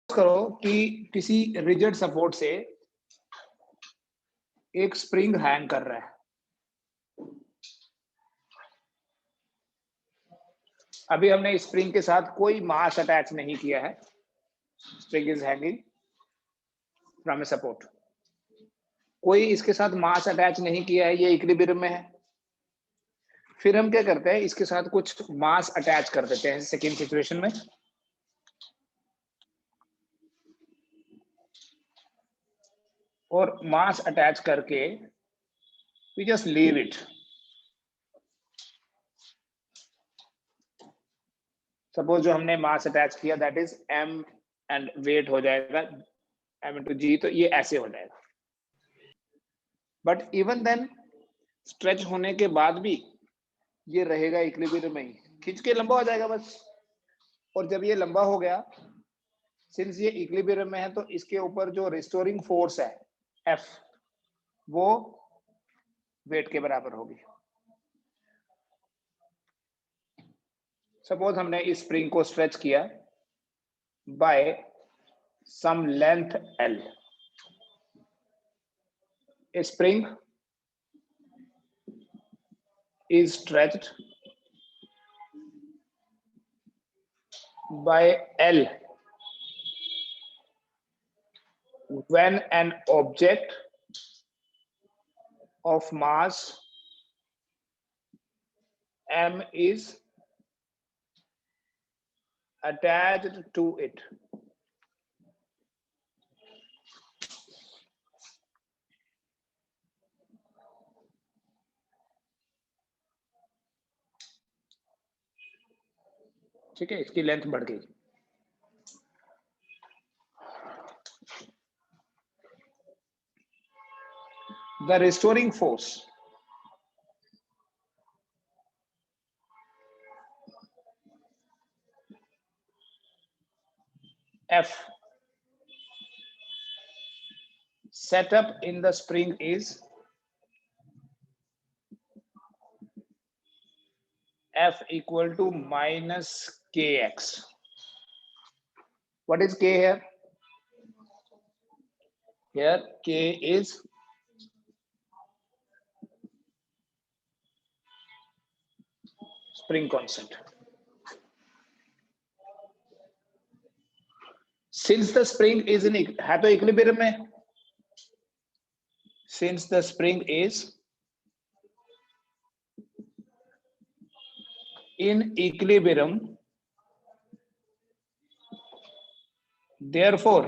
करो कि किसी रिजिड सपोर्ट से एक स्प्रिंग हैंग कर रहा है। अभी हमने स्प्रिंग के साथ कोई मास अटैच नहीं किया है। Spring is hanging from a support. कोई इसके साथ मास अटैच नहीं किया है, ये इक्विलिब्रियम में है। फिर हम क्या करते हैं, इसके साथ कुछ मास अटैच कर देते हैं सेकेंड सिचुएशन में। और मास अटैच करके we just leave it. Suppose जो हमने मास अटैच किया that is m and weight हो जाएगा m इंटू जी, तो ये ऐसे हो जाएगा। बट इवन देन स्ट्रेच होने के बाद भी ये रहेगा इक्विलिब्रियम में ही, खींच के लंबा हो जाएगा बस। और जब ये लंबा हो गया, सिंस ये इक्विलिब्रियम में है, तो इसके ऊपर जो रिस्टोरिंग फोर्स है F, वो वेट के बराबर होगी। सपोज हमने इस स्प्रिंग को स्ट्रेच किया by some length L। A spring is stretched by L when an object of mass m is attached to it. ठीक है, इसकी लेंथ बढ़ गई। The restoring force F set up in the spring is F equal to minus kx. What is k here? Here k is spring constant. Since the spring is in है तो equilibrium में, since the spring is in equilibrium, therefore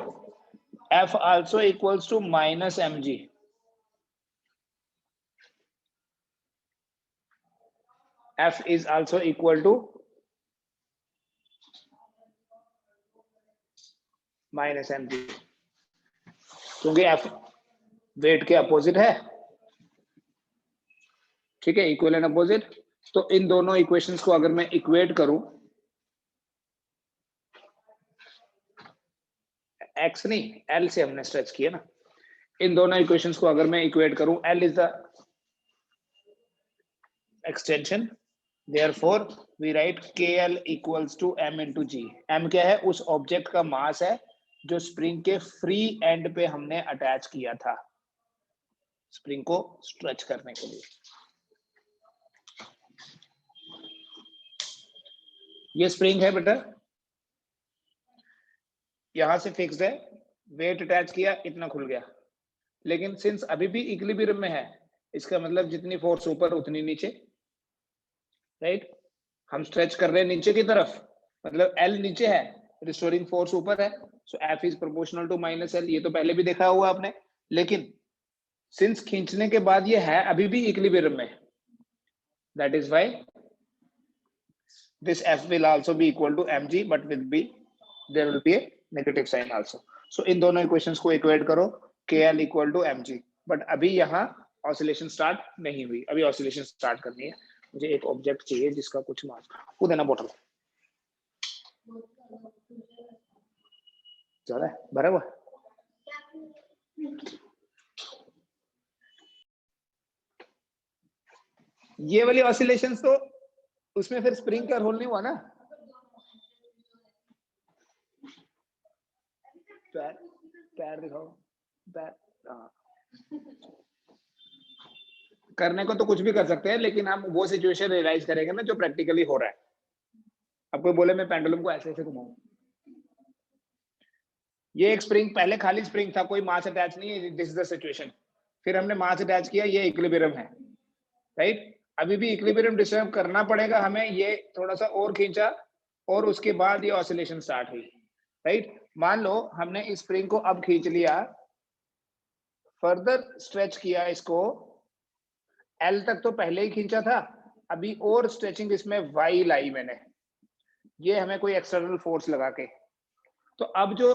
F also equals to minus mg. F is also equal to minus mg, क्योंकि F wait के opposite है। ठीक है, equal and opposite. तो इन दोनों इक्वेशंस को अगर मैं इक्वेट करूं, x नहीं L से हमने स्ट्रेच किया ना, इन दोनों इक्वेशंस को अगर मैं इक्वेट करूं, L is the extension, therefore we write KL equals to m into g. m क्या है? उस ऑब्जेक्ट का मास है जो स्प्रिंग के फ्री एंड पे हमने अटैच किया था स्प्रिंग को स्ट्रेच करने के लिए। ये स्प्रिंग है बेटा, यहां से फिक्स्ड है, वेट अटैच किया, इतना खुल गया। लेकिन सिंस अभी भी इक्विलिब्रियम में है, इसका मतलब जितनी फोर्स ऊपर उतनी नीचे, राइट। हम स्ट्रेच कर रहे हैं नीचे की तरफ, मतलब L नीचे है, रिस्टोरिंग फोर्स ऊपर है, so F is proportional to minus L। ये तो पहले भी देखा हुआ आपने। लेकिन सिंस खींचने के बाद ये है अभी भी इक्विलिब्रियम में, that is why this F will also be equal to mg, but there will be a negative sign also. So इन दोनों इक्वेशंस को इक्वेट करो, KL equal to mg। But अभी यहाँ ऑसिलेशन स्टार्ट नहीं हुई, अभी ऑसिलेशन स्टार्ट करनी है। मुझे एक ऑब्जेक्ट चाहिए जिसका कुछ मास, वो देना बोतल ज्यादा है, भरा हुआ। ये वाली ऑसिलेशंस तो उसमें फिर स्प्रिंग का रोल नहीं हुआ ना। पैर पैर दिखाओ, पैर। हाँ, करने को तो कुछ भी कर सकते हैं, लेकिन हम वो सिचुएशन रियलाइज करेंगे ना जो प्रैक्टिकली हो रहा है। अब कोई बोले मैं पेंडुलम को ऐसे ऐसे घुमाऊं, ये एक स्प्रिंग, पहले खाली स्प्रिंग था, कोई मास अटैच नहीं है, दिस इज द सिचुएशन। फिर हमने मास अटैच किया, ये इक्विलिब्रियम है, राइट। अभी भी इक्विलिब्रियम डिस्टर्ब करना पड़ेगा हमें, ये थोड़ा सा और खींचा और उसके बाद ये ऑसिलेशन स्टार्ट हुई, राइट। मान लो हमने इस स्प्रिंग को अब खींच लिया, फर्दर स्ट्रेच किया इसको, एल तक तो पहले ही खींचा था, अभी और स्ट्रेचिंग इसमें वाई लाई मैंने, ये हमें कोई एक्सटर्नल फोर्स लगा के। तो अब जो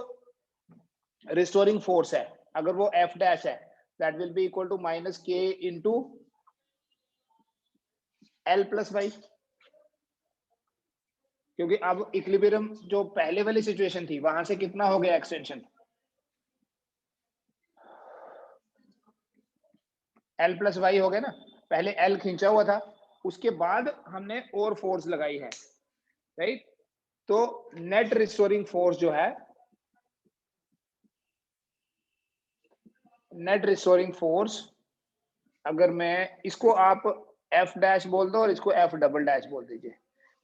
रिस्टोरिंग फोर्स है, अगर वो एफ डैश है, that will be equal to minus के इंटू एल प्लस वाई, क्योंकि अब इक्विलिब्रियम जो पहले वाली सिचुएशन थी वहां से कितना हो गया एक्सटेंशन, एल प्लस वाई हो गया ना, पहले एल खींचा हुआ था, उसके बाद हमने और फोर्स लगाई है, राइट। तो नेट रिस्टोरिंग फोर्स जो है, नेट रिस्टोरिंग फोर्स, अगर मैं इसको आप एफ डैश बोल दो और इसको एफ डबल डैश बोल दीजिए,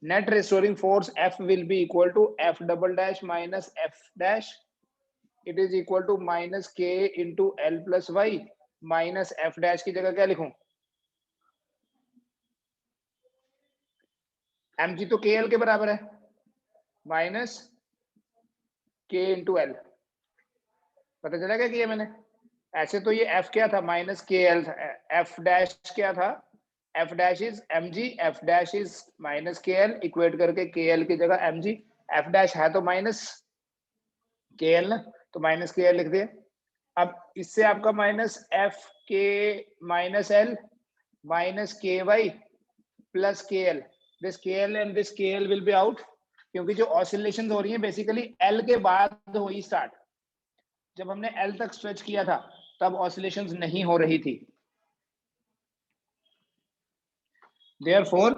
net restoring force F will be equal to F double dash minus F dash, it is equal to minus के into L plus Y, minus F dash की जगह क्या लिखूं, एम जी तो के L के बराबर है, माइनस के इंटू एल, पता चला क्या किया मैंने। ऐसे तो ये एफ क्या था, minus k L, F dash क्या था, F dash is m g, F dash is minus k L, equate करके के एल की जगह एम जी, एफ डैश है तो माइनस के एल ना, तो माइनस के एल लिख दिया। अब इससे आपका माइनस एफ के minus L minus K Y plus के एल, दिस के एल एंड दिस के एल विल बी आउट, क्योंकि जो ऑसिलेशन हो रही है बेसिकली एल के बाद हुई स्टार्ट, जब हमने एल तक स्ट्रेच किया था तब ऑसिलेशंस नहीं हो रही थी। देयरफॉर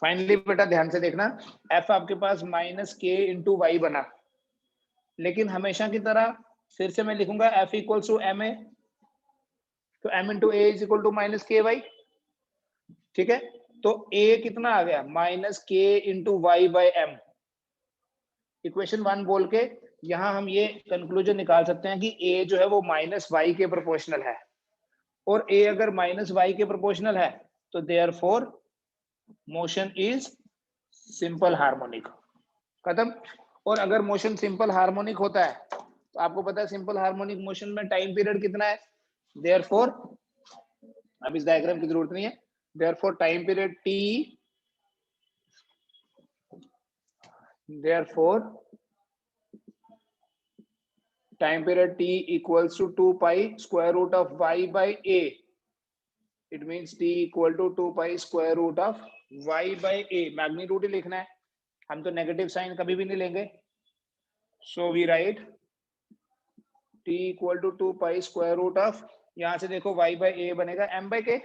फाइनली बेटा ध्यान से देखना, एफ आपके पास माइनस के इंटू वाई बना, लेकिन हमेशा की तरह फिर से मैं लिखूंगा F equals to M A, तो M into A is equal to minus K Y, ठीक है। तो ए कितना आ गया, माइनस के into Y by M, equation 1 बोल के यहां हम ये कंक्लूजन निकाल सकते हैं कि ए जो है वो माइनस वाई के प्रोपोर्शनल है, और ए अगर माइनस वाई के प्रोपोर्शनल है तो therefore motion is simple harmonic, खत्म। और अगर मोशन सिंपल हार्मोनिक होता है तो आपको पता है सिंपल हार्मोनिक मोशन में टाइम पीरियड कितना है, देयरफॉर अब इस डायग्राम की जरूरत नहीं है, therefore time period T, therefore time period t equals to 2 pi square root of y by a, it means t equal to 2 pi square root of y by a, magnitude ही लिखना है, हम तो negative sign कभी भी नहीं लेंगे, so we write t equal to 2 pi square root of, यहां से देखो y by a बनेगा m by k,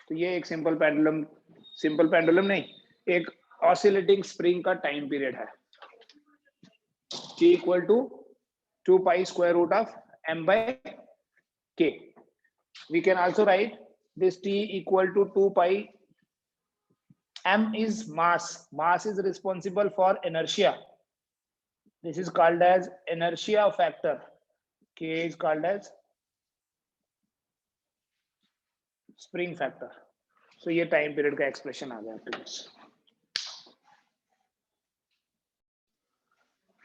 तो ये एक सिंपल पेंडुलम नहीं, एक ऑसिलेटिंग स्प्रिंग का टाइम पीरियड है, t equal to 2 pi square root of m by k. We can also write this t equal to 2 pi, m is mass, mass is responsible for inertia, this is called as inertia factor, k is called as spring factor. So ये time period का expression आ गया आपके पास।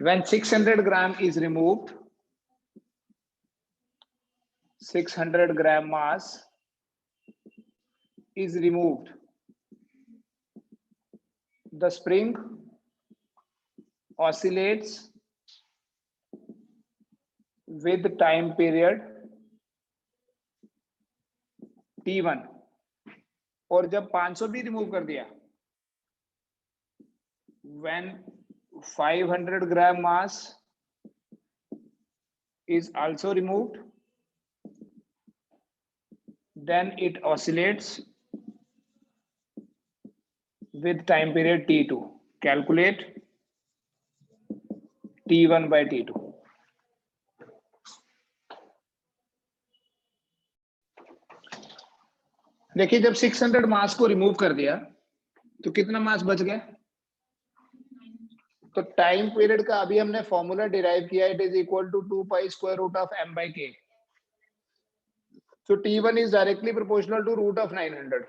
When 600 gram is removed, 600 gram mass is removed, the spring oscillates with time period t1, और जब 500 भी remove कर दिया, when 500 gram mass is also removed, then it oscillates with time period t2. Calculate T1 by T2। देखिए जब 600 मास को remove कर दिया तो कितना मास बच गया? तो टाइम पीरियड का अभी हमने फॉर्मूला डिराइव किया, it is equal to 2 pi square root of m by k। So T1 is directly proportional to root of 900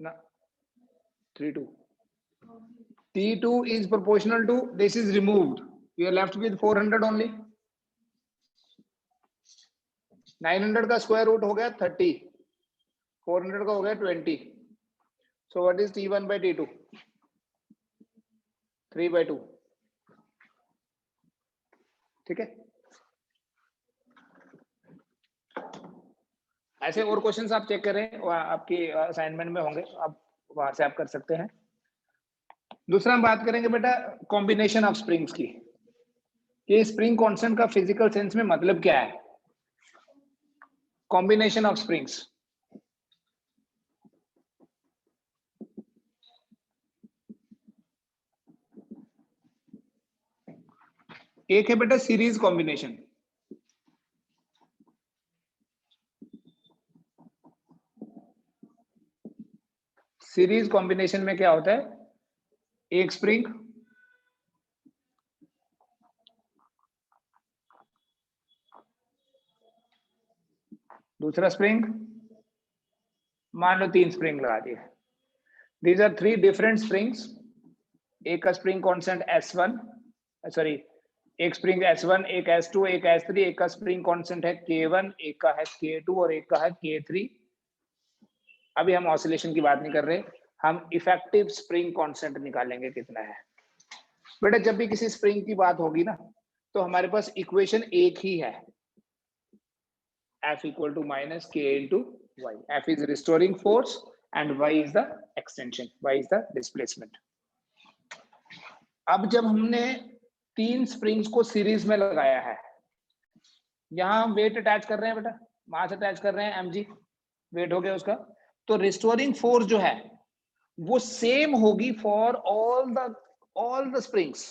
na 32। T2 is proportional to, this is removed, we are left with 400 only। 900 का square root हो गया 30, 400 का हो गया 20। So what is T1 by T2? 3/2। ठीक है, ऐसे और क्वेश्चंस आप चेक करें, आपकी असाइनमेंट में होंगे, आप वहां से आप कर सकते हैं। दूसरा हम बात करेंगे बेटा कॉम्बिनेशन ऑफ स्प्रिंग्स की, कि स्प्रिंग कांस्टेंट का फिजिकल सेंस में मतलब क्या है। कॉम्बिनेशन ऑफ स्प्रिंग्स, एक है बेटा सीरीज कॉम्बिनेशन। सीरीज कॉम्बिनेशन में क्या होता है, एक स्प्रिंग, दूसरा स्प्रिंग, मान लो 3 स्प्रिंग लगा दिए। These are 3 different springs. एक का स्प्रिंग कांस्टेंट S1, सॉरी एक स्प्रिंग S1, एक S2, एक S3, एक का स्प्रिंग कांस्टेंट है K1, एक का है K2 और एक का है K3। अभी हम ऑसिलेशन की बात नहीं कर रहे, हम इफेक्टिव स्प्रिंग कांस्टेंट निकालेंगे कितना है। बेटा जब भी किसी स्प्रिंग की बात होगी ना, तो हमारे पास इक्वेशन एक ही है, F equal to minus K into Y। F is restoring force and Y is the extension, Y is the displacement। अब जब हमने 3 स्प्रिंग्स को सीरीज में लगाया है, यहां हम वेट अटैच कर रहे हैं बेटा, मास अटैच कर रहे हैं, mg वेट हो गया उसका, तो रिस्टोरिंग फोर्स जो है वो सेम होगी फॉर ऑल द स्प्रिंग्स,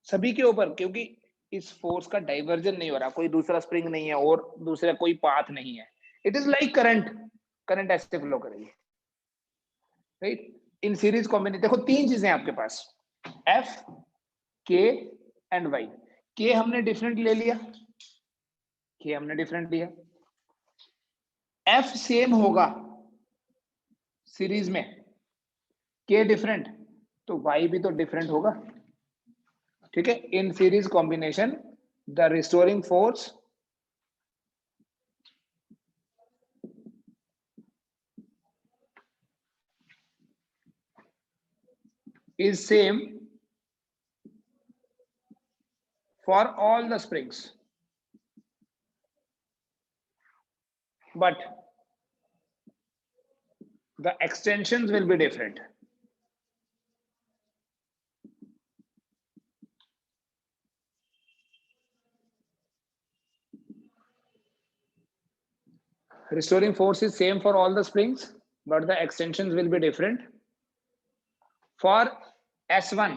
सभी के ऊपर, क्योंकि इस फोर्स का डाइवर्जन नहीं हो रहा, कोई दूसरा स्प्रिंग नहीं है और दूसरा कोई पाथ नहीं है। इट इज लाइक करंट ऐसे फ्लो करेगी, राइट। इन सीरीज कॉम्बिनेशन देखो 3 चीजें आपके पास, F, K and Y। K हमने डिफरेंट ले लिया, K हमने डिफरेंट लिया, F सेम होगा सीरीज में, K डिफरेंट, तो Y भी तो डिफरेंट होगा। ठीक है, in series combination the restoring force is same for all the springs, but the extensions will be different। Restoring force is same for all the springs, but the extensions will be different। For S1,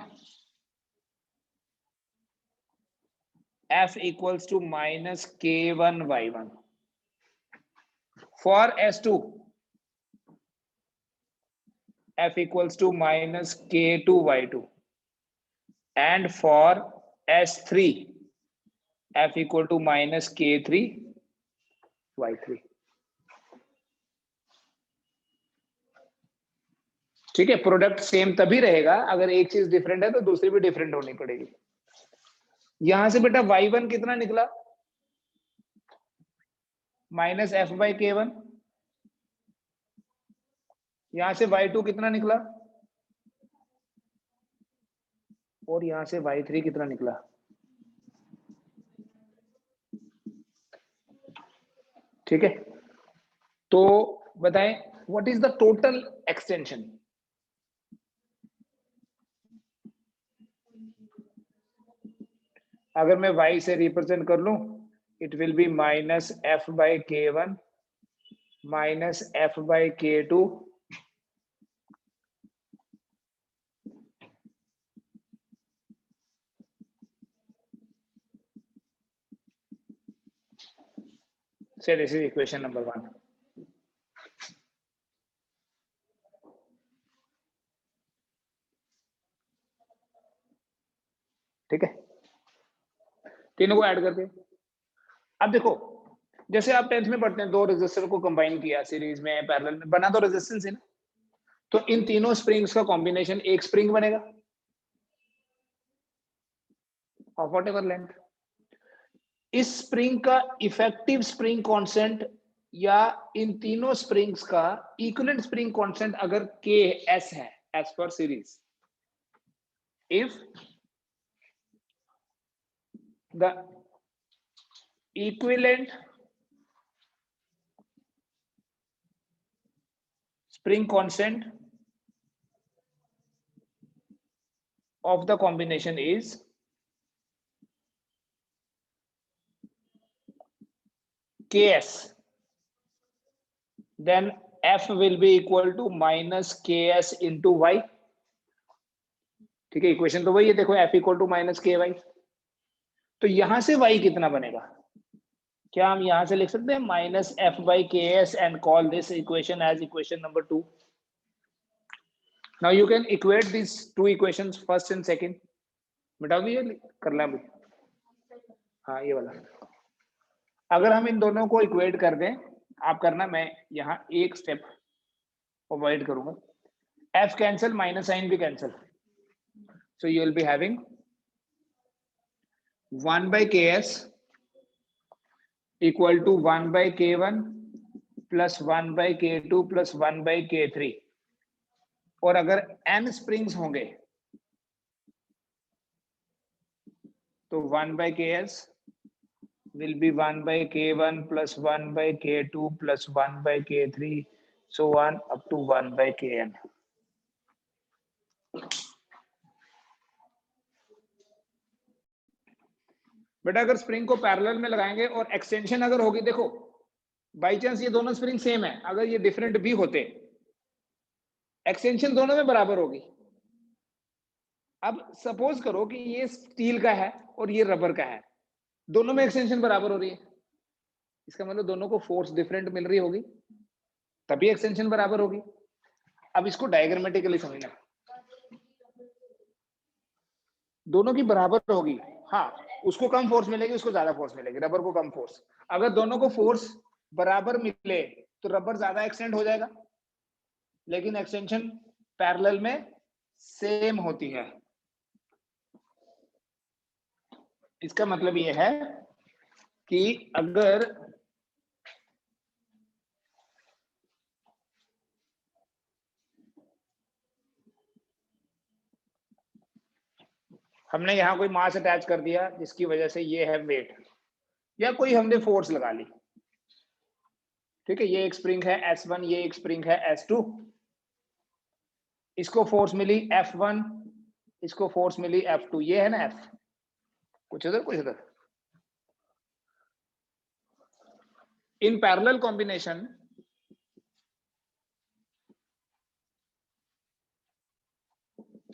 F equals to minus K1 Y1। For S2, F equals to minus K2 Y2। And for S3, F equal to minus K3 Y3। ठीक है, product same तभी रहेगा अगर एक चीज different है तो दूसरी भी डिफरेंट होनी पड़ेगी। यहां से बेटा Y1 कितना निकला, माइनस F बाई K1। यहां से Y2 कितना निकला, और यहां से Y3 कितना निकला। ठीक है, तो बताएं what is the total extension. अगर मैं y से रिप्रेजेंट कर लूं, it will B minus F by K1 minus F by K2 Say this is equation number 1. ठीक है, तीनों को ऐड करके। अब देखो, जैसे आप 10th में पढ़ते हैं, दो रेजिस्टर को कंबाइन किया सीरीज में, पैरेलल में, बना तो रेजिस्टेंस है ना। तो इन तीनों स्प्रिंग्स का कॉम्बिनेशन एक स्प्रिंग बनेगा ऑफ वॉट एवर लेंथ। इस स्प्रिंग का इफेक्टिव स्प्रिंग कांस्टेंट या इन तीनों स्प्रिंग्स का इक्विवेलेंट स्प्रिंग कांस्टेंट अगर के एस है एज पर series, if the equivalent spring constant of the combination is Ks, then F will be equal to minus Ks into Y। ठीक है, इक्वेशन तो वही है, देखो F equal to minus K Y. तो यहां से Y कितना बनेगा? क्या हम यहां से लिख सकते हैं minus F by k s and call this equation as equation number 2? Now you can equate this two equations, first and second. मिटा दिए, कर लें अभी। हाँ, ये वाला। अगर हम इन दोनों को इक्वेट कर दें, आप करना, मैं यहाँ एक स्टेप अवॉइड करूंगा। एफ कैंसिल, माइनस साइन भी cancel, so you will be having 1 by ks equal to 1 by k1 plus 1 by k2 plus 1 by k3। और अगर n स्प्रिंग्स होंगे तो 1 by ks will be 1 by k1 plus 1 by k2 plus 1 by k3 so on up to 1 by kn। बेटा अगर spring को parallel में लगाएंगे और एक्सटेंशन अगर होगी, देखो बाई चांस ये दोनों स्प्रिंग सेम है, अगर ये डिफरेंट भी होते, एक्सटेंशन दोनों में बराबर होगी। अब सपोज करो कि ये स्टील का है और ये रबर का है, दोनों में एक्सटेंशन बराबर हो रही है, इसका मतलब दोनों को फोर्स डिफरेंट मिल रही होगी, तभी एक्सटेंशन बराबर होगी। अब इसको डायग्रामेटिकली समझना, दोनों की बराबर होगी, हाँ, उसको कम फोर्स मिलेगी, उसको ज्यादा फोर्स मिलेगी, रबर को कम फोर्स। अगर दोनों को फोर्स बराबर मिले तो रबर ज्यादा एक्सटेंड हो जाएगा, लेकिन एक्सटेंशन पैरेलल में सेम होती है। इसका मतलब यह है कि अगर हमने यहां कोई मास अटैच कर दिया जिसकी वजह से ये है वेट, या कोई हमने फोर्स लगा ली, ठीक है, ये एक स्प्रिंग है S1, ये एक स्प्रिंग है S2, इसको फोर्स मिली F1, इसको फोर्स मिली F2, ये है ना F, कुछ इधर कुछ इधर। In parallel combination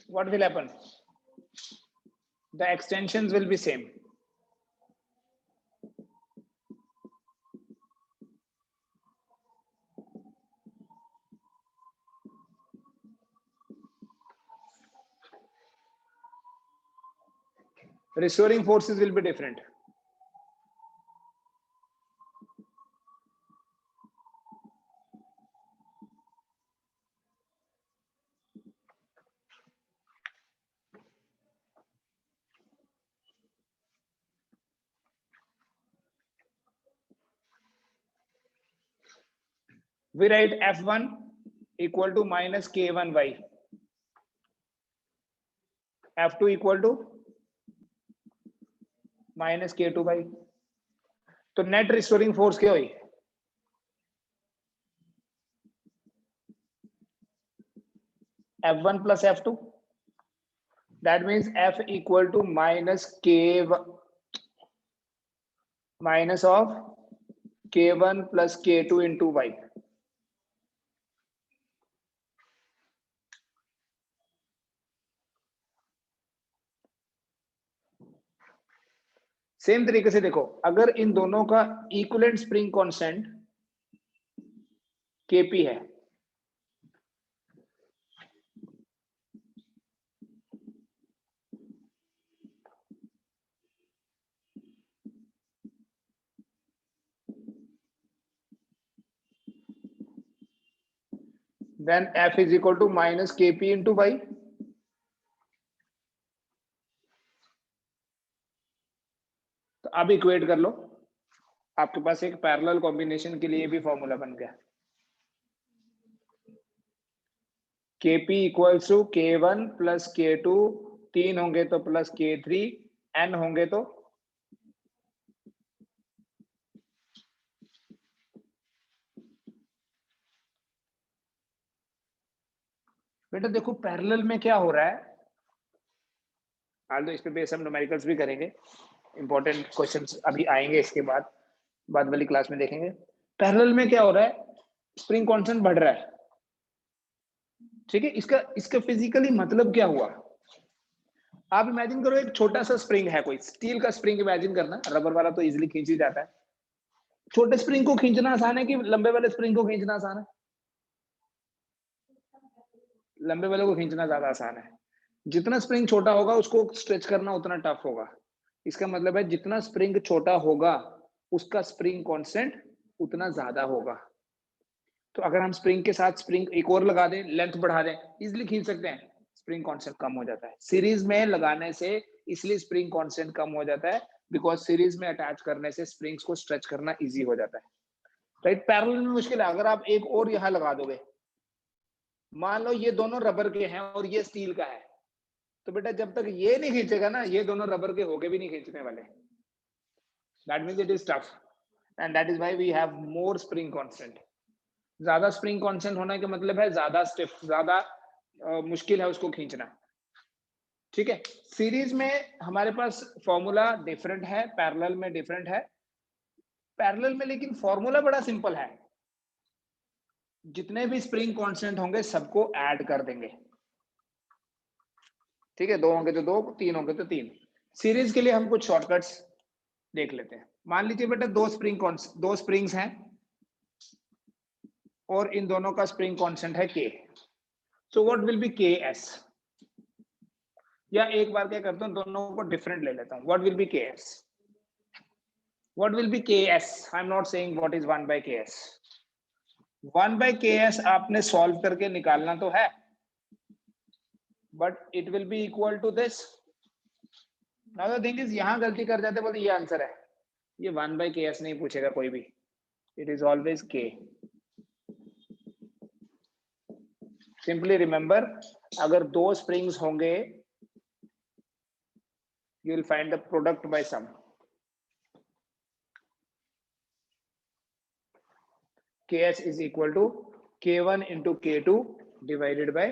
what will happen? The extensions will be same. Restoring forces will be different. We write F1 equal to minus K1y, F2 equal to minus K2y। तो net restoring force क्या हुई? F1 plus F2, that means F equal to minus K minus of K1 plus K2 into y। Same तरीके से देखो, अगर इन दोनों का equivalent spring constant Kp है, then F is equal to minus Kp into y. तो अब equate कर लो, आपके पास एक पैरेलल कॉम्बिनेशन के लिए भी फॉर्मूला बन गया। Kp equals to K1 plus K2, 3 होंगे तो प्लस K3, n होंगे तो बेटा देखो पैरेलल में क्या हो रहा है, हाल तो इस पे बेस हम न्यूमेरिकल्स भी करेंगे, इंपॉर्टेंट क्वेश्चंस अभी आएंगे, इसके बाद वाली क्लास में देखेंगे। पैरेलल में क्या हो रहा है, स्प्रिंग कांस्टेंट बढ़ रहा है, ठीक है। इसका फिजिकली मतलब क्या हुआ, आप इमेजिन करो एक छोटा सा स्प्रिंग है, कोई स्टील का स्प्रिंग इमेजिन करना, रबर वाला तो इजीली खींच ही जाता है। छोटे स्प्रिंग को खींचना आसान है कि लंबे वाले स्प्रिंग को खींचना आसान है? लंबे वाले को खींचना ज्यादा आसान है। जितना स्प्रिंग छोटा होगा उसको स्ट्रेच करना उतना टफ होगा। इसका मतलब है जितना स्प्रिंग छोटा होगा उसका स्प्रिंग कांस्टेंट उतना ज्यादा होगा। तो अगर हम स्प्रिंग के साथ स्प्रिंग एक और लगा दें, लेंथ बढ़ा दें, इजिली खींच सकते हैं, स्प्रिंग कांस्टेंट कम हो जाता है। सीरीज में लगाने से इसलिए स्प्रिंग कांस्टेंट कम हो जाता है, बिकॉज सीरीज में अटैच करने से स्प्रिंग्स को स्ट्रेच करना इजी हो जाता है, राइट। पैरेलल में मुश्किल है, अगर आप एक और यहां लगा दोगे, मान लो ये दोनों रबर के हैं और ये स्टील का है, तो बेटा जब तक ये नहीं खींचेगा ना, ये दोनों रबर के होके भी नहीं खींचने वाले। That means it is tough, and that is why we have more spring constant. ज्यादा स्प्रिंग कांस्टेंट होने का मतलब है ज्यादा स्टिफ, ज्यादा मुश्किल है उसको खींचना, ठीक है। सीरीज में हमारे पास फॉर्मूला डिफरेंट है, पैरेलल में डिफरेंट है। पैरेलल में लेकिन फॉर्मूला बड़ा सिंपल है, जितने भी स्प्रिंग कांस्टेंट होंगे सबको ऐड कर देंगे, ठीक है। 2 होंगे तो 2, 3 होंगे तो 3। सीरीज के लिए हम कुछ शॉर्टकट्स देख लेते हैं। मान लीजिए बेटा दो स्प्रिंग्स हैं और इन दोनों का स्प्रिंग कांस्टेंट है K, so what will be Ks? या एक बार क्या करता हूं, दोनों को डिफरेंट ले लेता हूं। What will be Ks? What will be Ks? I am not saying what is 1 by Ks। 1 by Ks आपने सॉल्व करके निकालना तो है, but it will be equal to this. Now the thing is, यहां गलती कर जाते बोलते ये आंसर है, ये 1 by Ks नहीं पूछेगा कोई भी, it is always K। Simply remember, अगर दो स्प्रिंग्स होंगे you will find the product by sum. Ks is equal to K1 into K2 divided by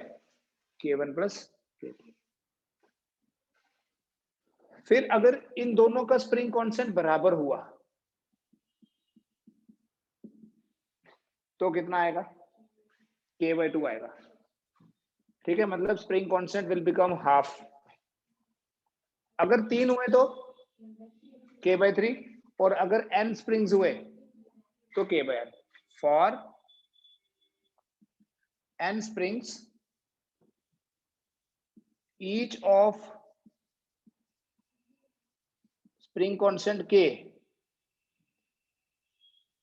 K1 plus K3। फिर अगर इन दोनों का स्प्रिंग कांस्टेंट बराबर हुआ तो कितना आएगा? K/2 आएगा, ठीक है। मतलब spring constant will become half. अगर 3 हुए तो K/3, और अगर n स्प्रिंग्स हुए तो K/n। For n springs, each of spring constant K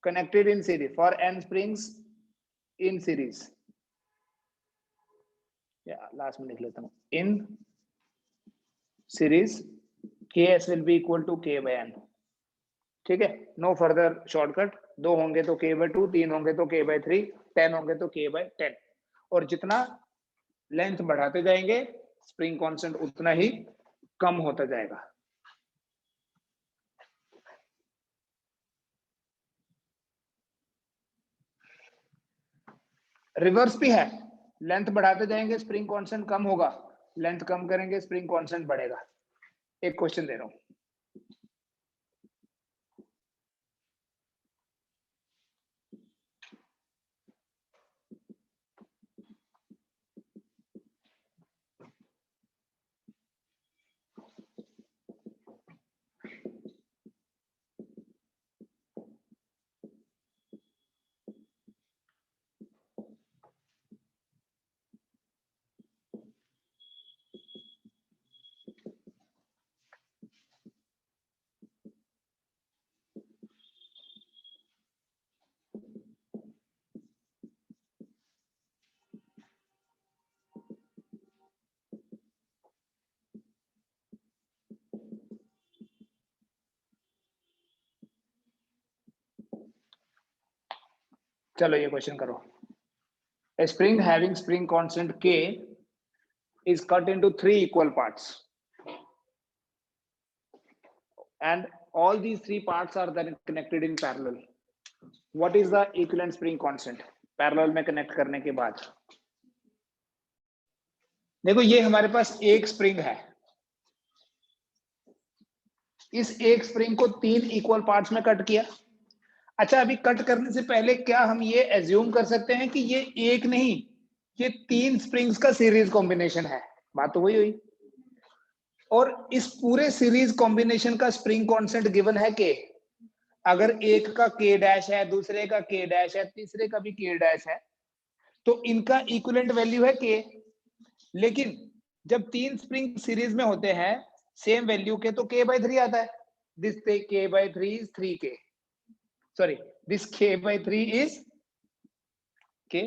connected in series, for n springs in series, या लास्ट में लिख लेता हूं, in series Ks will be equal to K/n, ठीक है। No further shortcut. 2 होंगे तो K/2, 3 होंगे तो K/3, 10 होंगे तो K/10। और जितना लेंथ बढ़ाते जाएंगे स्प्रिंग कांस्टेंट उतना ही कम होता जाएगा। रिवर्स भी है, लेंथ बढ़ाते जाएंगे स्प्रिंग कांस्टेंट कम होगा, लेंथ कम करेंगे स्प्रिंग कांस्टेंट बढ़ेगा। एक क्वेश्चन दे रहा हूं, चलो ये क्वेश्चन करो। A spring having spring constant K is cut into 3 equal parts, and all these 3 parts are then connected in parallel. What is the equivalent spring constant? Parallel में connect करने के बाद देखो ये हमारे पास एक स्प्रिंग है, इस एक स्प्रिंग को 3 इक्वल पार्ट्स में कट किया। अच्छा, अभी कट करने से पहले क्या हम ये एज्यूम कर सकते हैं कि ये एक नहीं, ये 3 स्प्रिंग्स का सीरीज कॉम्बिनेशन है? बात तो वही हुई। और इस पूरे सीरीज कॉम्बिनेशन का स्प्रिंग कांस्टेंट गिवन है के। अगर एक का के डैश है, दूसरे का के डैश है, तीसरे का भी के डैश है, तो इनका इक्विवेलेंट वैल्यू है के। लेकिन जब 3 स्प्रिंग सीरीज में होते हैं सेम वैल्यू के, तो k by 3 आता है। This k by 3 is 3k, sorry this k by 3 is k,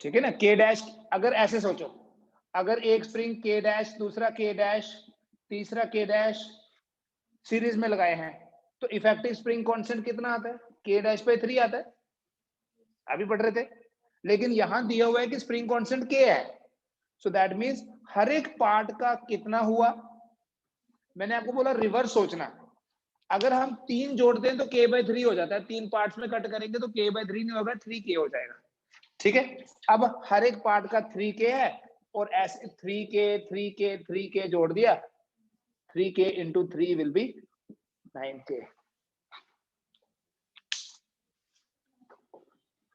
ठीक है ना। k डैश, अगर ऐसे सोचो, अगर एक स्प्रिंग k डैश, दूसरा k डैश, तीसरा k डैश सीरीज में लगाए हैं, तो इफेक्टिव स्प्रिंग कांस्टेंट कितना आता है? k डैश by 3 आता है, अभी पढ़ रहे थे। लेकिन यहां दिया हुआ है कि स्प्रिंग कांस्टेंट k है, सो दैट मींस हर एक पार्ट का कितना हुआ। मैंने आपको बोला रिवर्स सोचना, अगर हम 3 जोड़ते हैं तो k by 3 हो जाता है, 3 पार्ट्स में कट करेंगे तो k by 3 नहीं होगा, 3k हो जाएगा, ठीक है। अब हर एक पार्ट का 3k है, और ऐसे 3k 3k 3k जोड़ दिया, 3k into 3 will be 9k,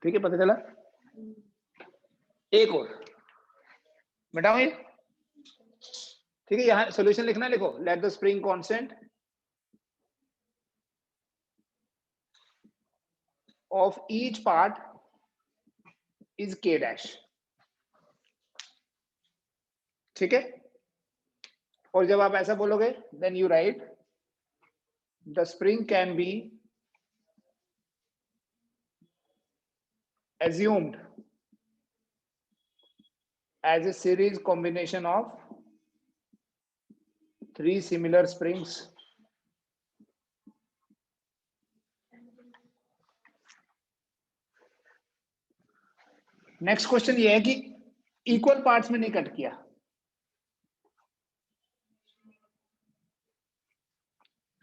ठीक है, पता चला। एक और बेटा ये, ठीक है, यहां सॉल्यूशन लिखना, लिखो let the spring constant of each part is k dash, ठीक है। और जब आप ऐसा बोलोगे then you write the spring can be assumed as a series combination of 3 similar springs next question ये है कि इक्वल पार्ट्स में नहीं कट किया,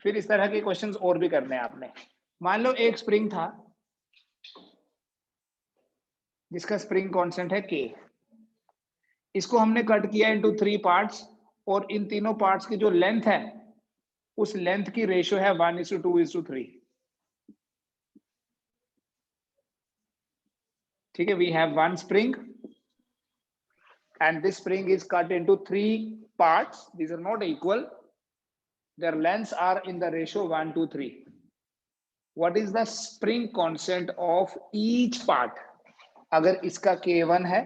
फिर इस तरह के क्वेश्चंस और भी करने हैं आपने। मान लो एक स्प्रिंग था जिसका स्प्रिंग कांस्टेंट है k, इसको हमने कट किया इनटू 3 पार्ट्स, और इन तीनों पार्ट्स की जो लेंथ है उस लेंथ की रेशियो है 1:2:3, ठीक है। We have one spring and this spring is cut into 3 parts, these are not equal, their lengths are in the ratio 1:3. What is the spring constant of each part? अगर इसका k1 है,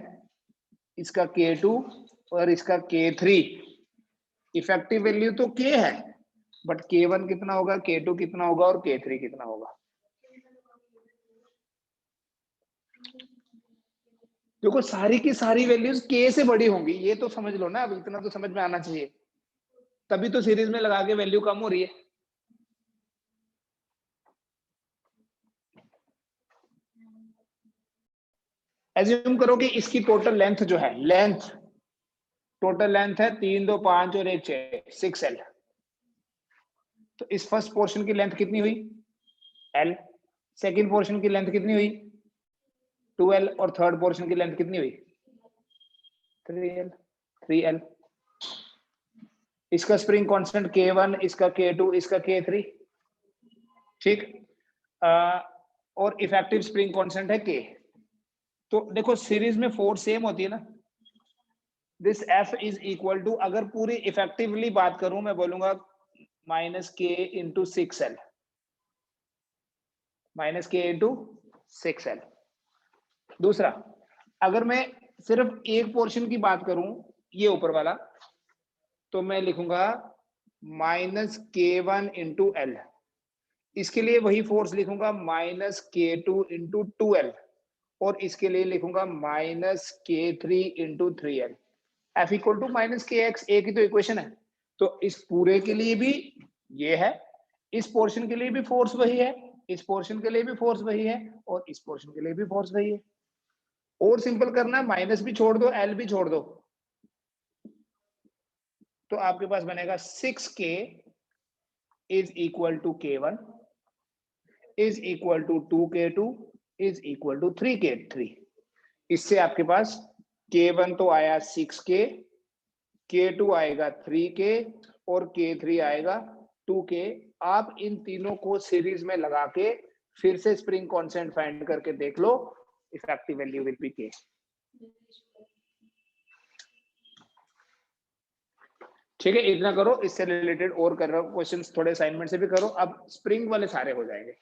इसका k2 और इसका k3, effective value तो k है, but k1 कितना होगा, k2 कितना होगा और k3 कितना होगा। देखो सारी की सारी वैल्यूज k से बड़ी होंगी, ये तो समझ लो ना, अब इतना तो समझ में आना चाहिए, तभी तो सीरीज में लगा के वैल्यू कम हो रही है। एज्यूम करो कि इसकी टोटल लेंथ जो है, लेंथ टोटल लेंथ है 3 2 5 और 1 6 6l, तो इस फर्स्ट पोर्शन की लेंथ कितनी हुई l, सेकंड पोर्शन की लेंथ कितनी हुई 2l, और थर्ड पोर्शन की लेंथ कितनी हुई 3l। इसका स्प्रिंग कांस्टेंट k1, इसका k2, इसका k3, ठीक। और इफेक्टिव स्प्रिंग कांस्टेंट है k। तो देखो सीरीज में फोर्स सेम होती है ना, this F is equal to, अगर पूरी इफेक्टिवली बात करूं मैं बोलूंगा -k into 6l, -k into 6l। दूसरा, अगर मैं सिर्फ एक पोर्शन की बात करूं, ये ऊपर वाला, तो मैं लिखूंगा -k1 into l, इसके लिए वही फोर्स लिखूंगा -k2 into 2l, और इसके लिए लिखूंगा -k3 into 3l। F equal to -kx, एक ही तो इक्वेशन है, तो इस पूरे के लिए भी ये है, इस पोर्शन के लिए भी फोर्स वही है, इस पोर्शन के लिए भी फोर्स वही है और इस पोर्शन के लिए भी फोर्स वही है। और सिंपल करना है, माइनस भी छोड़ दो, एल भी छोड़ दो, तो आपके पास बनेगा 6K is equal to K1 is equal to 2K2 is equal to 3K3। इससे आपके पास K1 तो आया 6K, K2 आएगा 3K और K3 आएगा 2K। आप इन तीनों को सीरीज में लगा के फिर से स्प्रिंग कांस्टेंट फाइंड करके देख लो, effective value will be K। ठीक है, इतना करो। इससे रिलेटेड और कर रहा हूं क्वेश्चंस, थोड़े असाइनमेंट से भी करो, अब स्प्रिंग वाले सारे हो जाएंगे।